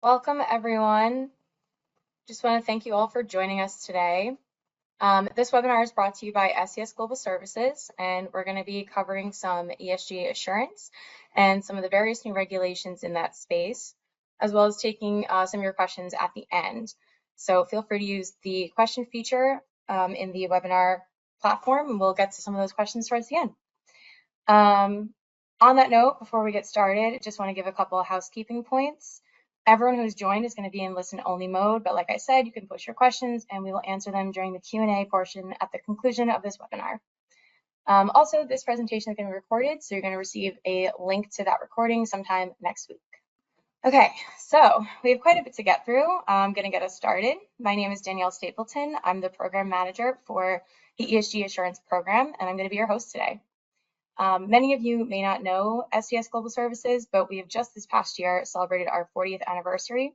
Welcome, everyone. Just want to thank you all for joining us today. This webinar is brought to you by SCS Global Services, and we're going to be covering some ESG assurance and some of the various new regulations in that space, as well as taking some of your questions at the end. So feel free to use the question feature in the webinar platform, and we'll get to some of those questions towards the end. On that note, before we get started, I just want to give a couple of housekeeping points. Everyone who's joined is going to be in listen-only mode, but like I said, you can post your questions and we will answer them during the Q&A portion at the conclusion of this webinar. Also, this presentation is going to be recorded, so you're going to receive a link to that recording sometime next week. Okay, so we have quite a bit to get through. I'm going to get us started. My name is Danielle Stapleton. I'm the Program Manager for the ESG Assurance Program, and I'm going to be your host today. Many of you may not know SCS Global Services, but we have just this past year celebrated our 40th anniversary.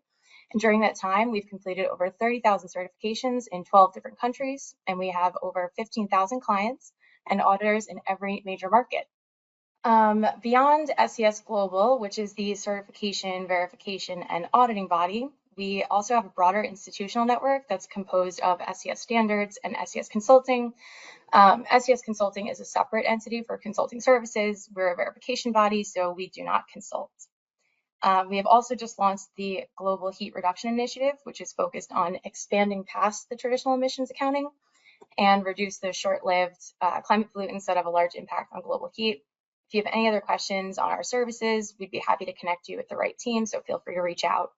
And during that time, we've completed over 30,000 certifications in 12 different countries, and we have over 15,000 clients and auditors in every major market. Beyond SCS Global, which is the certification, verification, and auditing body, we also have a broader institutional network that's composed of SCS Standards and SCS Consulting. SCS Consulting is a separate entity for consulting services. We're a verification body, so we do not consult. We have also just launched the Global Heat Reduction Initiative, which is focused on expanding past the traditional emissions accounting and reduce the short-lived climate pollutants that have a large impact on global heat. If you have any other questions on our services, we'd be happy to connect you with the right team, so feel free to reach out.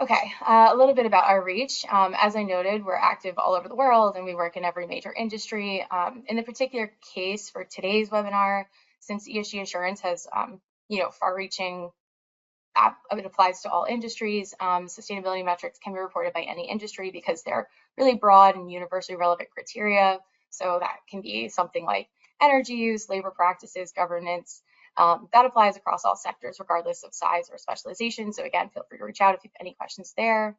Okay, a little bit about our reach. As I noted, we're active all over the world and we work in every major industry. In the particular case for today's webinar, since ESG assurance has far-reaching, it applies to all industries, sustainability metrics can be reported by any industry because they're really broad and universally relevant criteria. So that can be something like energy use, labor practices, governance. That applies across all sectors, regardless of size or specialization. So again, feel free to reach out if you have any questions there.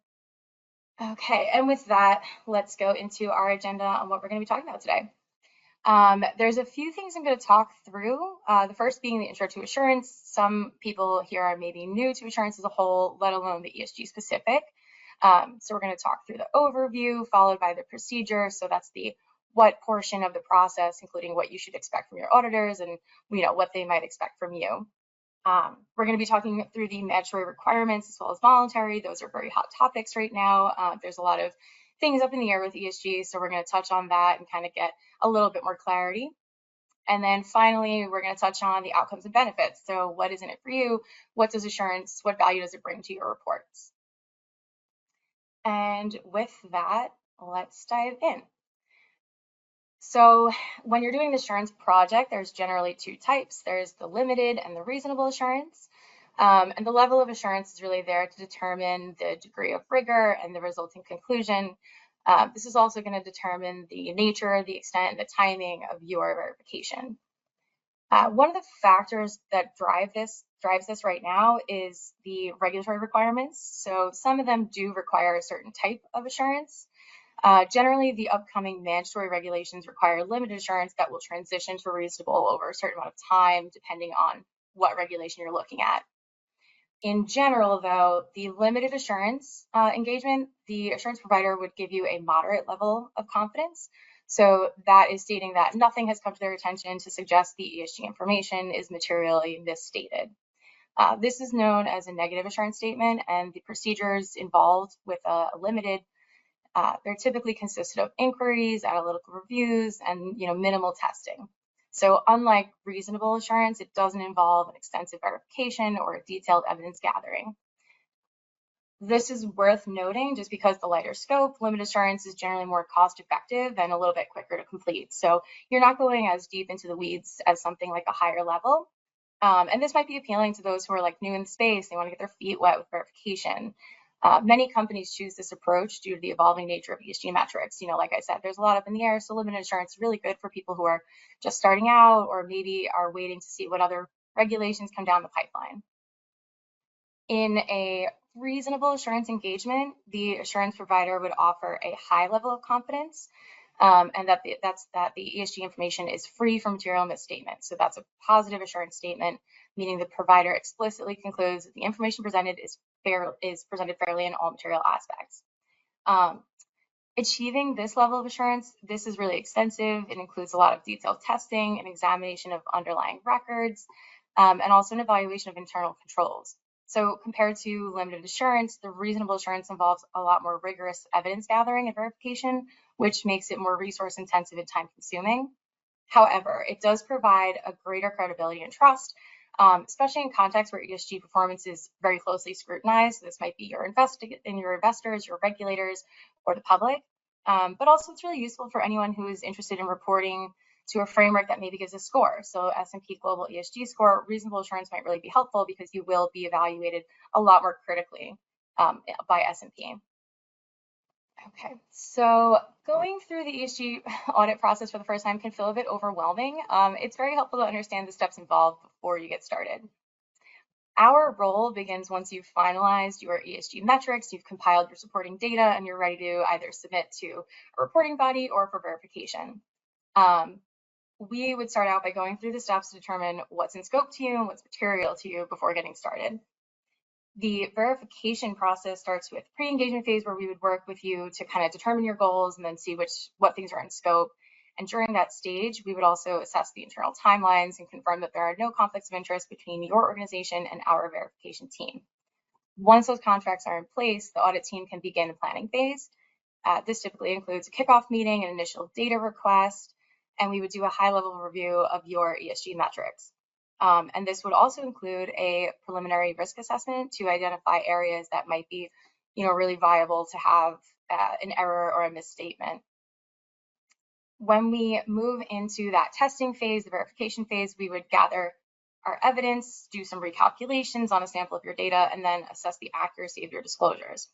Okay, and with that, let's go into our agenda on what we're going to be talking about today. There's a few things I'm going to talk through. The first being the intro to assurance. Some people here are maybe new to assurance as a whole, let alone the ESG specific. So we're going to talk through the overview, followed by the procedure. So that's the what portion of the process, including what you should expect from your auditors and what they might expect from you. We're going to be talking through the mandatory requirements as well as voluntary. Those are very hot topics right now. There's a lot of things up in the air with ESG, so we're going to touch on that and kind of get a little bit more clarity. And then finally, we're going to touch on the outcomes and benefits. So what is in it for you? What does assurance, what value does it bring to your reports? And with that, let's dive in. So when you're doing the assurance project, there's generally two types. There's the limited and the reasonable assurance. And the level of assurance is really there to determine the degree of rigor and the resulting conclusion. This is also going to determine the nature, the extent, and the timing of your verification. One of the factors that drives this right now is the regulatory requirements. So some of them do require a certain type of assurance. Generally, the upcoming mandatory regulations require limited assurance that will transition to reasonable over a certain amount of time, depending on what regulation you're looking at. In general, though, the limited assurance engagement, the assurance provider would give you a moderate level of confidence. So that is stating that nothing has come to their attention to suggest the ESG information is materially misstated. This is known as a negative assurance statement, and the procedures involved with a limited they're typically consisted of inquiries, analytical reviews, and minimal testing. So unlike reasonable assurance, it doesn't involve an extensive verification or a detailed evidence gathering. This is worth noting just because the lighter scope, limited assurance is generally more cost effective and a little bit quicker to complete. So you're not going as deep into the weeds as something like a higher level. And this might be appealing to those who are like new in the space, they want to get their feet wet with verification. Many companies choose this approach due to the evolving nature of ESG metrics. Like I said, there's a lot up in the air, so limited assurance is really good for people who are just starting out or maybe are waiting to see what other regulations come down the pipeline. In a reasonable assurance engagement, the assurance provider would offer a high level of confidence and that the ESG information is free from material misstatement. So that's a positive assurance statement, meaning the provider explicitly concludes that the information presented is presented fairly in all material aspects. Achieving this level of assurance, this is really extensive. It includes a lot of detailed testing and examination of underlying records, and also an evaluation of internal controls. So compared to limited assurance, the reasonable assurance involves a lot more rigorous evidence gathering and verification, which makes it more resource intensive and time consuming. However, it does provide a greater credibility and trust, especially in contexts where ESG performance is very closely scrutinized. This might be your investors, your regulators, or the public. But also it's really useful for anyone who is interested in reporting to a framework that maybe gives a score. So S&P Global ESG score, reasonable assurance might really be helpful because you will be evaluated a lot more critically by S&P. Okay, so going through the ESG audit process for the first time can feel a bit overwhelming. It's very helpful to understand the steps involved before you get started. Our role begins once you've finalized your ESG metrics, you've compiled your supporting data, and you're ready to either submit to a reporting body or for verification. We would start out by going through the steps to determine what's in scope to you and what's material to you before getting started. The verification process starts with pre-engagement phase, where we would work with you to kind of determine your goals and then see what things are in scope. And during that stage, we would also assess the internal timelines and confirm that there are no conflicts of interest between your organization and our verification team. Once those contracts are in place, the audit team can begin the planning phase. This typically includes a kickoff meeting, an initial data request, and we would do a high-level review of your ESG metrics. And this would also include a preliminary risk assessment to identify areas that might be, really viable to have an error or a misstatement. When we move into that testing phase, the verification phase, we would gather our evidence, do some recalculations on a sample of your data, and then assess the accuracy of your disclosures.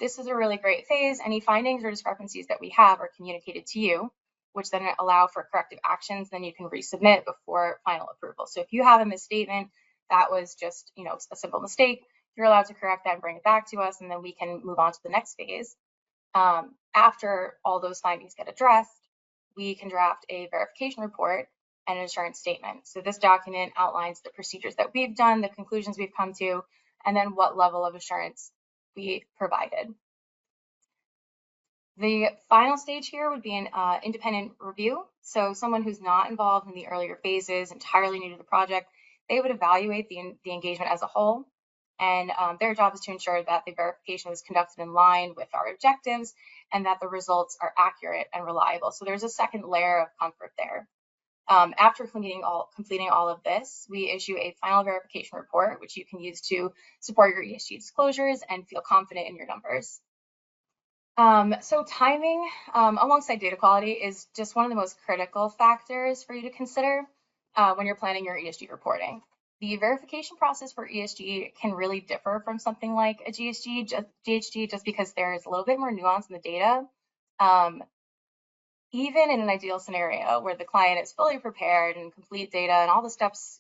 This is a really great phase. Any findings or discrepancies that we have are communicated to you, which then allow for corrective actions. Then you can resubmit before final approval. So if you have a misstatement that was just, a simple mistake, you're allowed to correct that and bring it back to us, and then we can move on to the next phase. After all those findings get addressed, we can draft a verification report and an assurance statement. So this document outlines the procedures that we've done, the conclusions we've come to, and then what level of assurance we provided. The final stage here would be an independent review. So someone who's not involved in the earlier phases, entirely new to the project, they would evaluate the engagement as a whole. And their job is to ensure that the verification was conducted in line with our objectives and that the results are accurate and reliable. So there's a second layer of comfort there. After completing all of this, we issue a final verification report, which you can use to support your ESG disclosures and feel confident in your numbers. So timing alongside data quality is just one of the most critical factors for you to consider when you're planning your ESG reporting. The verification process for ESG can really differ from something like a GHG just because there's a little bit more nuance in the data. Even in an ideal scenario where the client is fully prepared and complete data and all the steps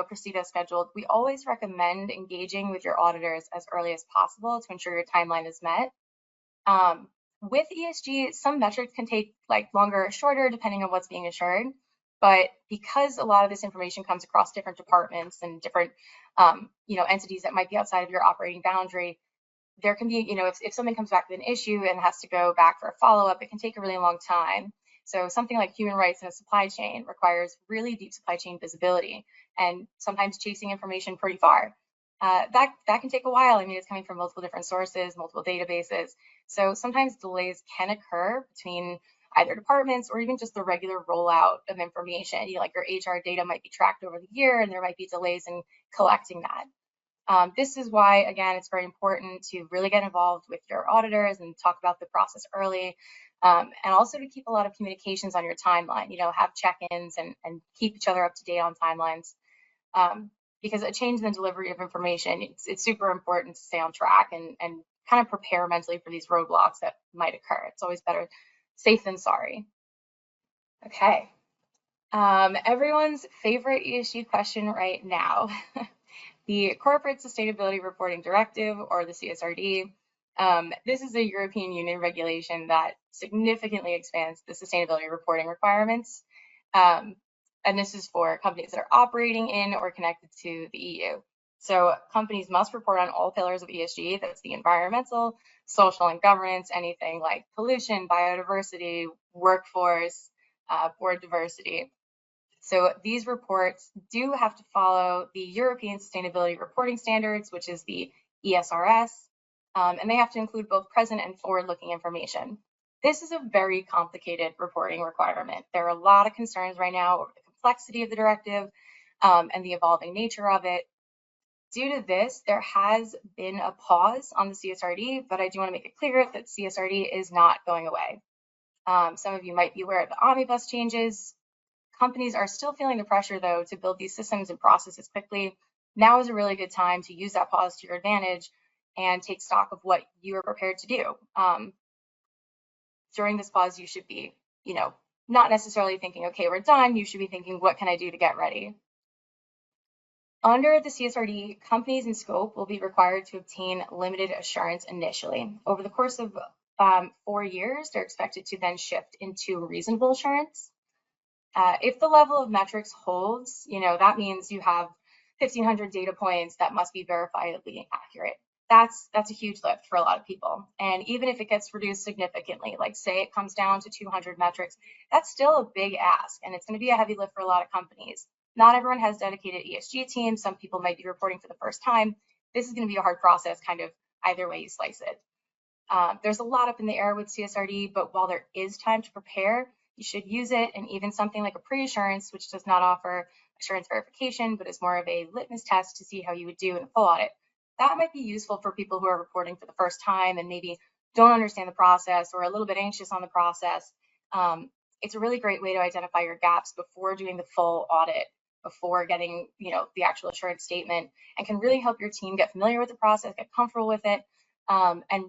proceed as scheduled, we always recommend engaging with your auditors as early as possible to ensure your timeline is met. With ESG, some metrics can take longer or shorter depending on what's being assured. But because a lot of this information comes across different departments and different, entities that might be outside of your operating boundary, there can be, if something comes back with an issue and has to go back for a follow-up, it can take a really long time. So something like human rights in a supply chain requires really deep supply chain visibility and sometimes chasing information pretty far. That can take a while. I mean, it's coming from multiple different sources, multiple databases. So sometimes delays can occur between either departments or even just the regular rollout of information. Your HR data might be tracked over the year and there might be delays in collecting that. This is why, again, it's very important to really get involved with your auditors and talk about the process early, and also to keep a lot of communications on your timeline, have check-ins and keep each other up to date on timelines. Because a change in the delivery of information, it's super important to stay on track and kind of prepare mentally for these roadblocks that might occur. It's always better safe than sorry. Okay. Everyone's favorite ESG question right now. The Corporate Sustainability Reporting Directive, or the CSRD. This is a European Union regulation that significantly expands the sustainability reporting requirements. And this is for companies that are operating in or connected to the EU. So companies must report on all pillars of ESG. That's the environmental, social, and governance, anything like pollution, biodiversity, workforce, board diversity. So these reports do have to follow the European Sustainability Reporting Standards, which is the ESRS, and they have to include both present and forward-looking information. This is a very complicated reporting requirement. There are a lot of concerns right now over the complexity of the directive and the evolving nature of it. Due to this, there has been a pause on the CSRD, but I do want to make it clear that CSRD is not going away. Some of you might be aware of the omnibus changes. Companies are still feeling the pressure, though, to build these systems and processes quickly. Now is a really good time to use that pause to your advantage and take stock of what you are prepared to do. During this pause, you should be, not necessarily thinking, okay, we're done. You should be thinking, what can I do to get ready? Under the CSRD, companies in scope will be required to obtain limited assurance initially. Over the course of 4 years, they're expected to then shift into reasonable assurance. If the level of metrics holds, that means you have 1,500 data points that must be verifiably accurate. That's a huge lift for a lot of people. And even if it gets reduced significantly, like say it comes down to 200 metrics, that's still a big ask, and it's going to be a heavy lift for a lot of companies. Not everyone has dedicated ESG teams. Some people might be reporting for the first time. This is going to be a hard process, kind of either way you slice it. There's a lot up in the air with CSRD, but while there is time to prepare, you should use it. And even something like a pre-assurance, which does not offer assurance verification, but is more of a litmus test to see how you would do in a full audit, that might be useful for people who are reporting for the first time and maybe don't understand the process or a little bit anxious on the process. It's a really great way to identify your gaps before doing the full audit, before getting the actual assurance statement, and can really help your team get familiar with the process, get comfortable with it, and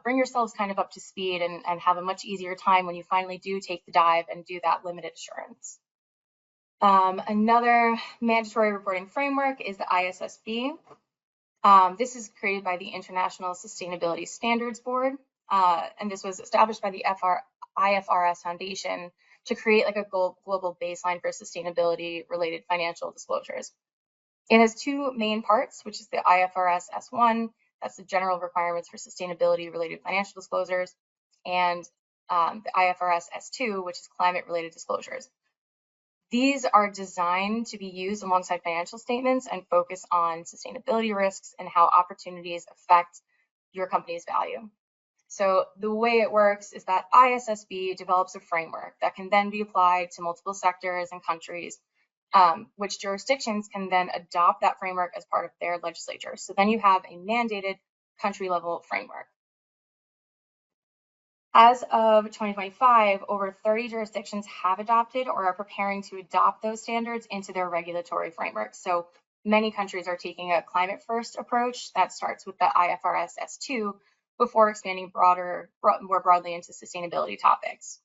bring yourselves kind of up to speed and have a much easier time when you finally do take the dive and do that limited assurance. Another mandatory reporting framework is the ISSB. This is created by the International Sustainability Standards Board, and this was established by the IFRS Foundation to create like a global baseline for sustainability related financial disclosures. It has two main parts, which is the IFRS S1, that's the general requirements for sustainability related financial disclosures, and the IFRS S2, which is climate related disclosures. These are designed to be used alongside financial statements and focus on sustainability risks and how opportunities affect your company's value. So the way it works is that ISSB develops a framework that can then be applied to multiple sectors and countries, which jurisdictions can then adopt that framework as part of their legislature. So then you have a mandated country level framework. As of 2025, over 30 jurisdictions have adopted or are preparing to adopt those standards into their regulatory framework. So many countries are taking a climate first approach that starts with the IFRS S2 before expanding more broadly into sustainability topics.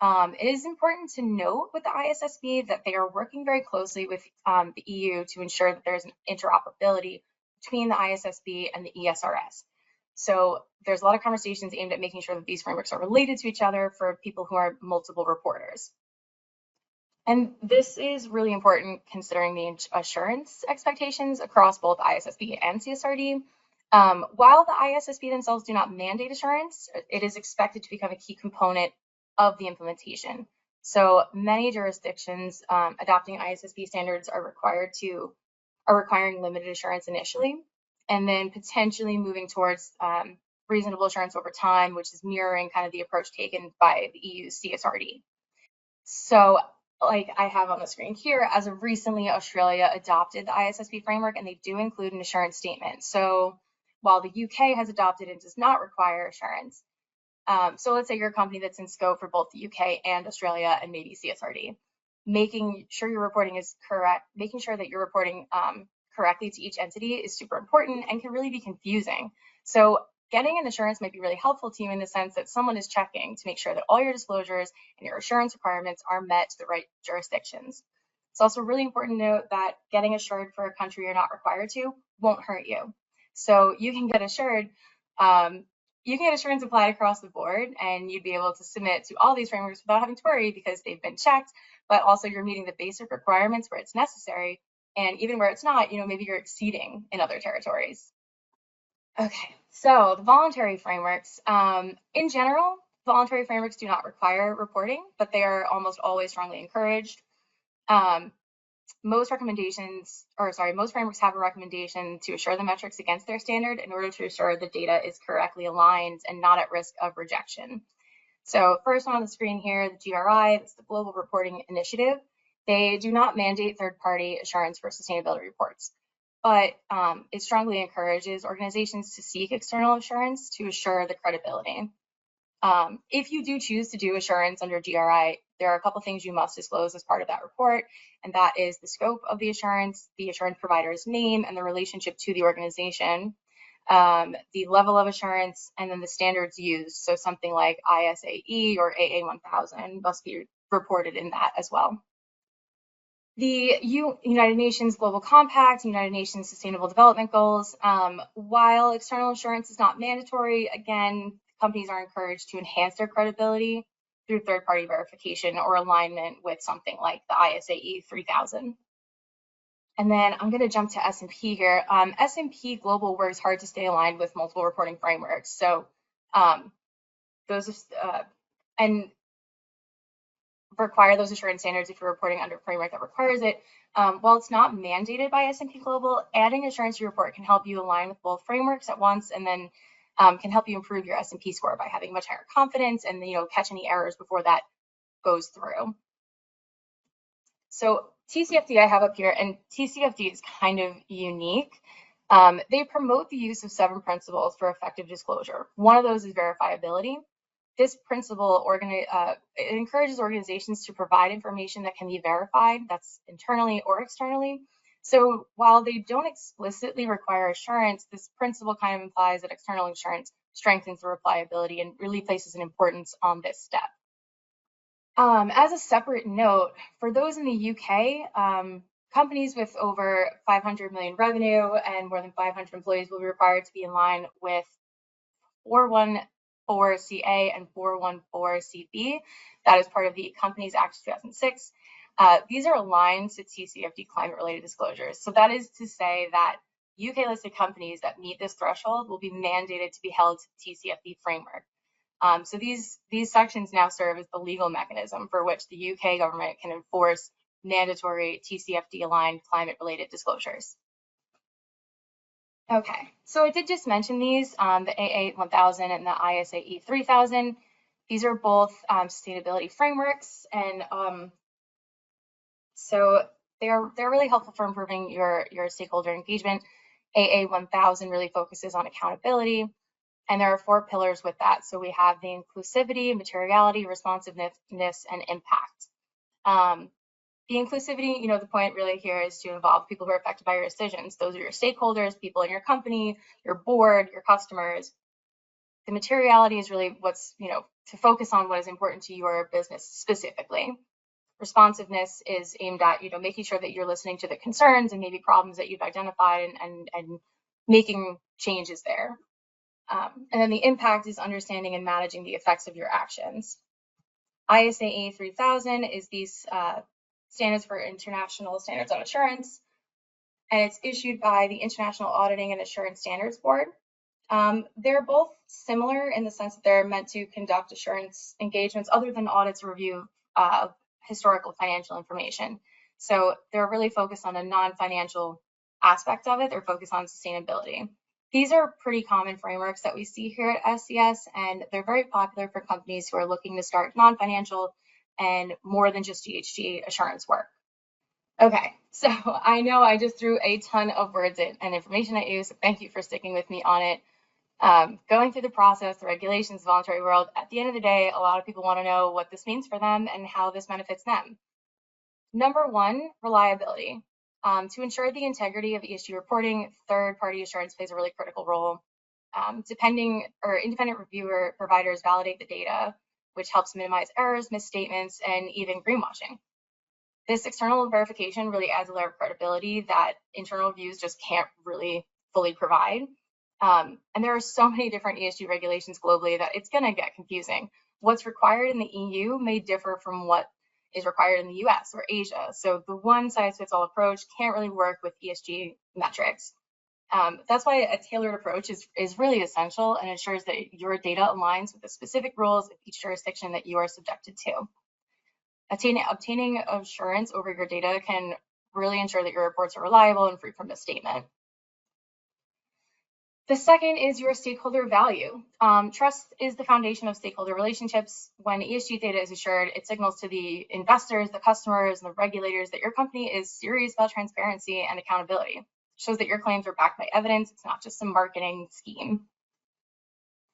It is important to note with the ISSB that they are working very closely with the EU to ensure that there's an interoperability between the ISSB and the ESRS. So there's a lot of conversations aimed at making sure that these frameworks are related to each other for people who are multiple reporters. And this is really important considering the assurance expectations across both ISSB and CSRD. While the ISSB themselves do not mandate assurance, it is expected to become a key component of the implementation. So many jurisdictions adopting ISSB standards are requiring limited assurance initially, and then potentially moving towards reasonable assurance over time, which is mirroring kind of the approach taken by the EU's CSRD. So like I have on the screen here, as of recently, Australia adopted the ISSB framework, and they do include an assurance statement. So while the UK has adopted and does not require assurance, so let's say you're a company that's in scope for both the UK and Australia and maybe CSRD, making sure your reporting is correct, making sure that you're reporting correctly to each entity is super important and can really be confusing. So getting an assurance might be really helpful to you in the sense that someone is checking to make sure that all your disclosures and your assurance requirements are met to the right jurisdictions. It's also really important to note that getting assured for a country you're not required to won't hurt you. So you can get assured, you can get assurance applied across the board, and you'd be able to submit to all these frameworks without having to worry because they've been checked, but also you're meeting the basic requirements where it's necessary, And even where it's not, maybe you're exceeding in other territories. Okay, so the voluntary frameworks. In general, voluntary frameworks do not require reporting, but they are almost always strongly encouraged. Most frameworks have a recommendation to assure the metrics against their standard in order to assure the data is correctly aligned and not at risk of rejection. So first on the screen here, the GRI, that's the Global Reporting Initiative. They do not mandate third-party assurance for sustainability reports, but it strongly encourages organizations to seek external assurance to assure the credibility. If you do choose to do assurance under GRI, there are a couple things you must disclose as part of that report, and that is the scope of the assurance provider's name and the relationship to the organization, the level of assurance, and then the standards used. So something like ISAE or AA1000 must be reported in that as well. The United Nations Global Compact, United Nations Sustainable Development Goals, while external assurance is not mandatory, again, companies are encouraged to enhance their credibility through third-party verification or alignment with something like the ISAE 3000. And then I'm going to jump to S&P here. S&P Global works hard to stay aligned with multiple reporting frameworks. So and require those assurance standards if you're reporting under a framework that requires it. While it's not mandated by S&P Global, adding assurance to your report can help you align with both frameworks at once, and then can help you improve your S&P score by having much higher confidence and catch any errors before that goes through. So TCFD I have up here, and TCFD is kind of unique. They promote the use of 7 principles for effective disclosure. One of those is verifiability. This principle it encourages organizations to provide information that can be verified, that's internally or externally. So while they don't explicitly require assurance, this principle kind of implies that external assurance strengthens the reliability and really places an importance on this step. As a separate note, for those in the UK, companies with over 500 million revenue and more than 500 employees will be required to be in line with 414CA and 414CB. That is part of the Companies Act 2006. These are aligned to TCFD climate-related disclosures. So that is to say that UK-listed companies that meet this threshold will be mandated to be held to the TCFD framework. So these sections now serve as the legal mechanism for which the UK government can enforce mandatory TCFD-aligned climate-related disclosures. Okay, so I did just mention these, the AA1000 and the ISAE 3000. These are both sustainability frameworks, and so they're really helpful for improving your stakeholder engagement. AA1000 really focuses on accountability, and there are 4 pillars with that. So we have the inclusivity, materiality, responsiveness, and impact. The inclusivity, the point really here is to involve people who are affected by your decisions. Those are your stakeholders, people in your company, your board, your customers. The materiality is really what's, to focus on what is important to your business specifically. Responsiveness is aimed at, making sure that you're listening to the concerns and maybe problems that you've identified and making changes there. And then the impact is understanding and managing the effects of your actions. ISAE 3000 is these standards for International Standards on Assurance, and it's issued by the International Auditing and Assurance Standards Board. They're both similar in the sense that they're meant to conduct assurance engagements other than audits or review of historical financial information. So they're really focused on a non-financial aspect of it. They're focused on sustainability. These are pretty common frameworks that we see here at SCS, and they're very popular for companies who are looking to start non-financial and more than just GHG assurance work. Okay, so I know I just threw a ton of words and information at you, so thank you for sticking with me on it. Going through the process, the regulations, the voluntary world, at the end of the day, a lot of people want to know what this means for them and how this benefits them. Number 1, reliability. To ensure the integrity of ESG reporting, third-party assurance plays a really critical role. Independent reviewer providers validate the data, which helps minimize errors, misstatements, and even greenwashing. This external verification really adds a layer of credibility that internal reviews just can't really fully provide. And there are so many different ESG regulations globally that it's going to get confusing. What's required in the EU may differ from what is required in the US or Asia. So the one-size-fits-all approach can't really work with ESG metrics. That's why a tailored approach is really essential and ensures that your data aligns with the specific rules of each jurisdiction that you are subjected to. Obtaining assurance over your data can really ensure that your reports are reliable and free from misstatement. The second is your stakeholder value. Trust is the foundation of stakeholder relationships. When ESG data is assured, it signals to the investors, the customers, and the regulators that your company is serious about transparency and accountability. It shows that your claims are backed by evidence. It's not just some marketing scheme.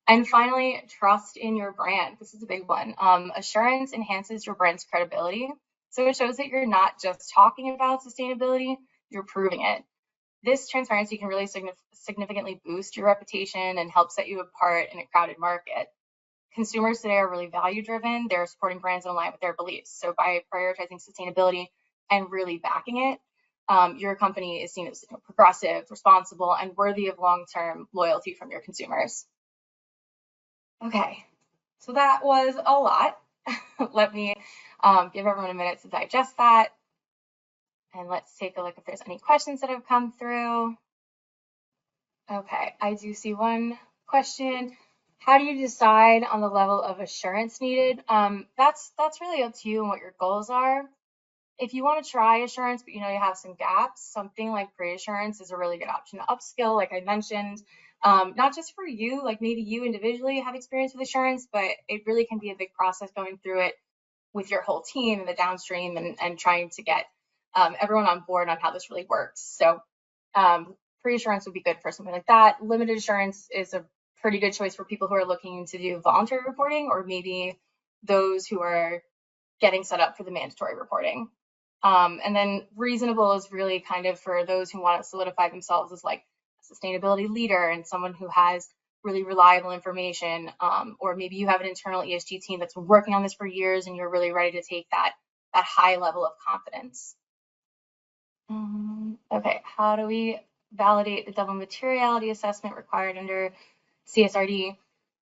And finally, trust in your brand. This is a big one. Assurance enhances your brand's credibility. So it shows that you're not just talking about sustainability, you're proving it. This transparency can really significantly boost your reputation and help set you apart in a crowded market. Consumers today are really value-driven. They're supporting brands in line with their beliefs. So by prioritizing sustainability and really backing it, your company is seen as progressive, responsible, and worthy of long-term loyalty from your consumers. Okay, so that was a lot. Let me give everyone a minute to digest that. And let's take a look if there's any questions that have come through. Okay, I do see one question. How do you decide on the level of assurance needed? That's really up to you and what your goals are. If you want to try assurance, but you know you have some gaps, something like pre-assurance is a really good option to upskill, like I mentioned. Not just for you, like maybe you individually have experience with assurance, but it really can be a big process going through it with your whole team and the downstream and trying to get everyone on board on how this really works. So pre-assurance would be good for something like that. Limited assurance is a pretty good choice for people who are looking to do voluntary reporting, or maybe those who are getting set up for the mandatory reporting. And then reasonable is really kind of for those who want to solidify themselves as like a sustainability leader and someone who has really reliable information, or maybe you have an internal ESG team that's been working on this for years and you're really ready to take that high level of confidence. Okay, how do we validate the double materiality assessment required under CSRD?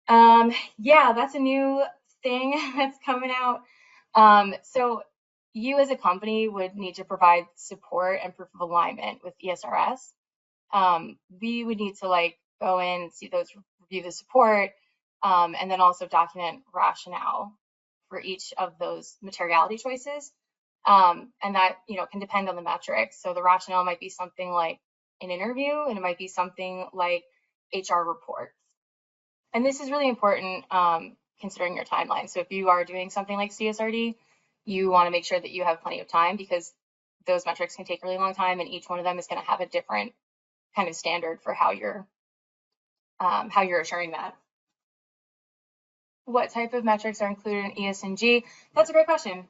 Yeah, that's a new thing that's coming out. So you as a company would need to provide support and proof of alignment with ESRS. We would need to like go in, see those, review the support, and then also document rationale for each of those materiality choices. And that, you know, can depend on the metrics. So the rationale might be something like an interview, and it might be something like HR reports. And this is really important considering your timeline. So if you are doing something like CSRD, you want to make sure that you have plenty of time, because those metrics can take a really long time, and each one of them is going to have a different kind of standard for how you're assuring that. What type of metrics are included in ESG? That's a great question.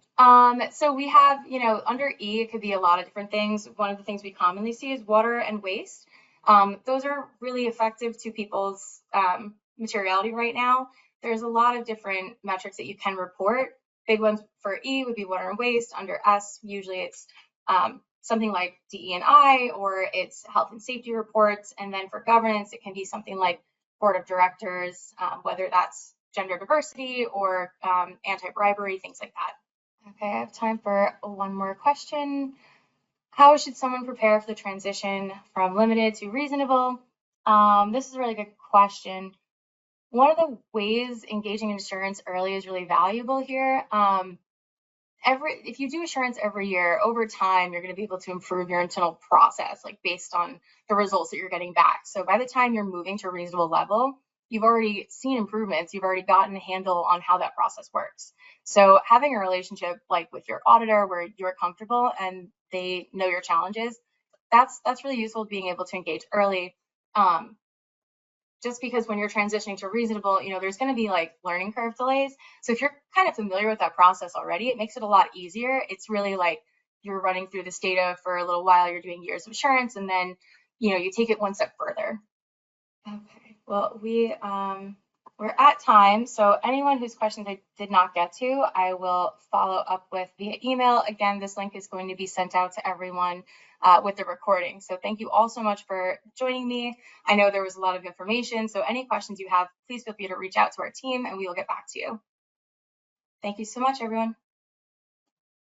So we have, you know, under E, it could be a lot of different things. One of the things we commonly see is water and waste. Those are really effective to people's materiality right now. There's a lot of different metrics that you can report. Big ones for E would be water and waste. Under S, usually it's something like DE&I, or it's health and safety reports. And then for governance, it can be something like board of directors, whether that's gender diversity or anti-bribery, things like that. Okay, I have time for one more question. How should someone prepare for the transition from limited to reasonable? This is a really good question. One of the ways engaging in assurance early is really valuable here. If you do assurance every year, over time, you're going to be able to improve your internal process, like based on the results that you're getting back. So by the time you're moving to a reasonable level, you've already seen improvements. You've already gotten a handle on how that process works. So having a relationship like with your auditor where you're comfortable and they know your challenges, that's really useful, being able to engage early. Just because when you're transitioning to reasonable, you know, there's going to be like learning curve delays. So if you're kind of familiar with that process already, it makes it a lot easier. It's really like you're running through this data for a little while, you're doing years of assurance, and then, you know, you take it one step further. Okay, well, we're at time. So anyone whose questions I did not get to, I will follow up with via email. Again, this link is going to be sent out to everyone with the recording. So thank you all so much for joining me. I know there was a lot of information, so any questions you have, please feel free to reach out to our team and we will get back to you. Thank you so much, everyone.